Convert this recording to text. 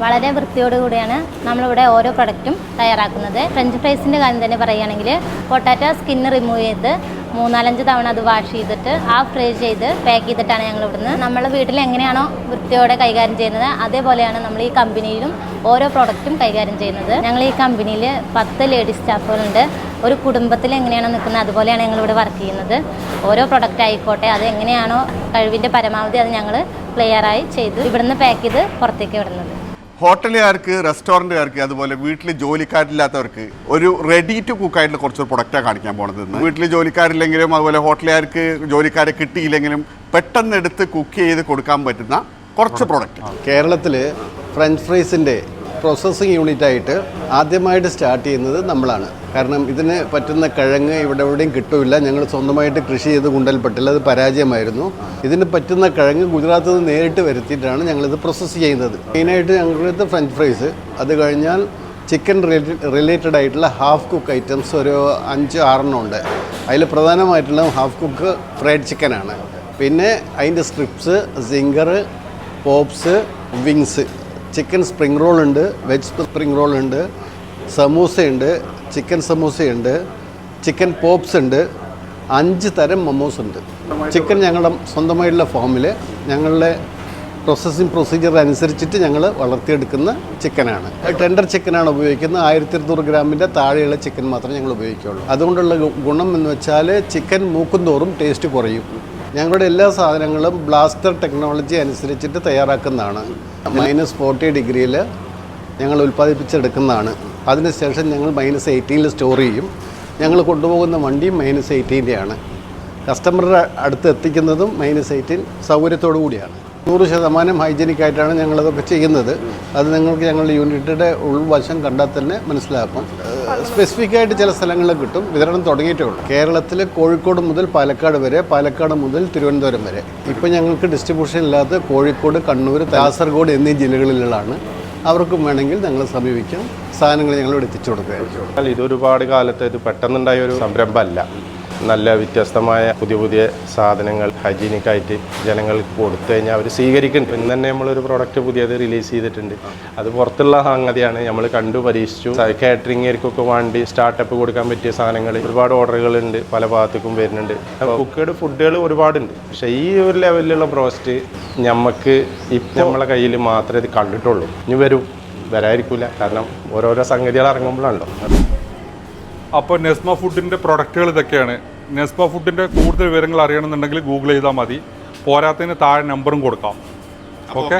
വളരെ വൃത്തിയോടുകൂടിയാണ് നമ്മളിവിടെ ഓരോ പ്രൊഡക്റ്റും തയ്യാറാക്കുന്നത്. ഫ്രഞ്ച് ഫ്രൈസിൻ്റെ കാര്യം തന്നെ പറയുകയാണെങ്കിൽ പൊട്ടാറ്റോ സ്കിന്ന് റിമൂവ് ചെയ്ത് 3-4 തവണ അത് വാഷ് ചെയ്തിട്ട് ഫ്രൈ ചെയ്ത് പാക്ക് ചെയ്തിട്ടാണ് ഞങ്ങൾ ഇവിടുന്ന് നമ്മൾ വീട്ടിൽ എങ്ങനെയാണോ വൃത്തിയോടെ കൈകാര്യം ചെയ്യുന്നത് അതേപോലെയാണ് നമ്മൾ ഈ കമ്പനിയിലും ഓരോ പ്രൊഡക്റ്റും കൈകാര്യം ചെയ്യുന്നത്. ഞങ്ങൾ ഈ കമ്പനിയിൽ 10 ലേഡീസ് സ്റ്റാഫുകളുണ്ട്. ഒരു കുടുംബത്തിൽ എങ്ങനെയാണോ നിൽക്കുന്നത് അതുപോലെയാണ് ഞങ്ങളിവിടെ വർക്ക് ചെയ്യുന്നത്. ഓരോ പ്രൊഡക്റ്റ് ആയിക്കോട്ടെ അത് എങ്ങനെയാണോ കഴിവിൻ്റെ പരമാവധി അത് ഞങ്ങൾ ക്ലിയറായി ചെയ്ത് ഇവിടുന്ന് പാക്ക് ചെയ്ത് പുറത്തേക്ക് വിടുന്നത്. ഹോട്ടലുകാർക്ക്, റെസ്റ്റോറൻറ്റുകാർക്ക്, അതുപോലെ വീട്ടിൽ ജോലിക്കാരില്ലാത്തവർക്ക് ഒരു റെഡി ടു കുക്കായിട്ടുള്ള കുറച്ച് പ്രൊഡക്റ്റാണ് കാണിക്കാൻ പോണത്. വീട്ടിൽ ജോലിക്കാരില്ലെങ്കിലും അതുപോലെ ഹോട്ടലുകാർക്ക് ജോലിക്കാരെ കിട്ടിയില്ലെങ്കിലും പെട്ടെന്ന് എടുത്ത് കുക്ക് ചെയ്ത് കൊടുക്കാൻ പറ്റുന്ന കുറച്ച് പ്രൊഡക്റ്റ്. കേരളത്തിൽ ഫ്രഞ്ച് ഫ്രൈസിൻ്റെ പ്രോസസ്സിങ് യൂണിറ്റായിട്ട് ആദ്യമായിട്ട് സ്റ്റാർട്ട് ചെയ്യുന്നത് നമ്മളാണ്. കാരണം ഇതിന് പറ്റുന്ന കിഴങ്ങ് ഇവിടെ എവിടെയും കിട്ടില്ല. ഞങ്ങൾ സ്വന്തമായിട്ട് കൃഷി ചെയ്ത് ഗുണ്ടൽപ്പെട്ടില്ല, അത് പരാജയമായിരുന്നു. ഇതിന് പറ്റുന്ന കിഴങ്ങ് ഗുജറാത്തിൽ നിന്ന് നേരിട്ട് വരുത്തിയിട്ടാണ് ഞങ്ങളിത് പ്രോസസ്സ് ചെയ്യുന്നത്. മെയിനായിട്ട് ഞങ്ങളുടെ ഫ്രഞ്ച് ഫ്രൈസ്, അത് കഴിഞ്ഞാൽ ചിക്കൻ റിലേറ്റഡ് ആയിട്ടുള്ള ഹാഫ് കുക്ക് ഐറ്റംസ് ഒരു 5-6 ഉണ്ട്. അതിൽ പ്രധാനമായിട്ടുള്ള ഹാഫ് കുക്ക് ഫ്രൈഡ് ചിക്കനാണ്. പിന്നെ അതിൻ്റെ strips, singer, pops, wings, chicken spring roll ഉണ്ട്, വെജ് സ്പ്രിംഗ് റോൾ ഉണ്ട്, സമൂസയുണ്ട്, ചിക്കൻ സമൂസയുണ്ട്, ചിക്കൻ പോപ്സ് ഉണ്ട്, 5 തരം മൊമോസ് ഉണ്ട്. ചിക്കൻ ഞങ്ങളുടെ സ്വന്തമായിട്ടുള്ള ഫാമിൽ ഞങ്ങളുടെ പ്രോസസ്സിങ് പ്രൊസീജിയർ അനുസരിച്ചിട്ട് ഞങ്ങൾ വളർത്തിയെടുക്കുന്ന ചിക്കനാണ്. ടെൻഡർ ചിക്കനാണ് ഉപയോഗിക്കുന്നത്. 1200 ഗ്രാമിൻ്റെ താഴെയുള്ള ചിക്കൻ മാത്രമേ ഞങ്ങൾ ഉപയോഗിക്കുകയുള്ളൂ. അതുകൊണ്ടുള്ള ഗുണം എന്ന് വെച്ചാൽ ചിക്കൻ മൂക്കുന്തോറും ടേസ്റ്റ് കുറയും. ഞങ്ങളുടെ എല്ലാ സാധനങ്ങളും ബ്ലാസ്റ്റർ ടെക്നോളജി അനുസരിച്ചിട്ട് തയ്യാറാക്കുന്നതാണ്. -40 ഡിഗ്രിയിൽ ഞങ്ങൾ ഉൽപ്പാദിപ്പിച്ചെടുക്കുന്നതാണ്. അതിനുശേഷം ഞങ്ങൾ -18 സ്റ്റോർ ചെയ്യും. ഞങ്ങൾ കൊണ്ടുപോകുന്ന വണ്ടി -18 കസ്റ്റമറുടെ അടുത്ത് എത്തിക്കുന്നതും -18 സൗകര്യത്തോടു കൂടിയാണ്. 100% ഹൈജീനിക് ആയിട്ടാണ് ഞങ്ങളതൊക്കെ ചെയ്യുന്നത്. അത് നിങ്ങൾക്ക് ഞങ്ങളുടെ യൂണിറ്റിൻ്റെ ഉൾവശം കണ്ടാൽ തന്നെ മനസ്സിലാക്കും. സ്പെസിഫിക് ആയിട്ട് ചില സ്ഥലങ്ങളിൽ കിട്ടും. വിതരണം തുടങ്ങിയിട്ടേ ഉള്ളൂ. കേരളത്തിൽ കോഴിക്കോട് മുതൽ പാലക്കാട് വരെ, പാലക്കാട് മുതൽ തിരുവനന്തപുരം വരെ. ഇപ്പോൾ ഞങ്ങൾക്ക് ഡിസ്ട്രിബ്യൂഷൻ ഇല്ലാത്ത കോഴിക്കോട്, കണ്ണൂർ, കാസർഗോഡ് എന്നീ ജില്ലകളിലാണ്. അവർക്കും വേണമെങ്കിൽ ഞങ്ങൾ സമീപിക്കാം. സാധനങ്ങൾ ഞങ്ങളിവിടെ എത്തിച്ചു കൊടുക്കുകയായിരിക്കും. ഇതൊരുപാട് കാലത്ത് ഇത് പെട്ടെന്നുണ്ടായ ഒരു സംരംഭമല്ല. നല്ല വ്യത്യസ്തമായ പുതിയ സാധനങ്ങൾ ഹൈജീനിക്കായിട്ട് ജനങ്ങൾക്ക് കൊടുത്തു കഴിഞ്ഞാൽ അവർ സ്വീകരിക്കുന്നുണ്ട്. ഇന്ന് തന്നെ നമ്മളൊരു പ്രോഡക്റ്റ് പുതിയത് റിലീസ് ചെയ്തിട്ടുണ്ട്. അത് പുറത്തുള്ള സംഗതിയാണ്. നമ്മൾ കണ്ടു പരീക്ഷിച്ചു. കാറ്ററിംഗുകാർക്കൊക്കെ വേണ്ടി സ്റ്റാർട്ടപ്പ് കൊടുക്കാൻ പറ്റിയ സാധനങ്ങൾ ഒരുപാട് ഓർഡറുകളുണ്ട്, പല ഭാഗത്തേക്കും വരുന്നുണ്ട്. കുക്കേഡ് ഫുഡുകൾ ഒരുപാടുണ്ട്. പക്ഷേ ഈ ഒരു ലെവലിലുള്ള പ്രോഡക്റ്റ് നമുക്ക് ഇപ്പം നമ്മളെ കയ്യിൽ മാത്രമേ ഇത് കണ്ടിട്ടുള്ളൂ. ഇനി വരാതിരിക്കില്ല. കാരണം ഓരോരോ സംഗതികൾ ഇറങ്ങുമ്പോഴാണല്ലോ. അപ്പോൾ നെസ്മ ഫുഡിൻ്റെ പ്രൊഡക്റ്റുകൾ ഇതൊക്കെയാണ്. നെസ്മ ഫുഡിൻ്റെ കൂടുതൽ വിവരങ്ങൾ അറിയണമെന്നുണ്ടെങ്കിൽ ഗൂഗിൾ ചെയ്താൽ മതി. പോരാത്തതിന് താഴെ നമ്പറും കൊടുക്കാം. ഓക്കെ.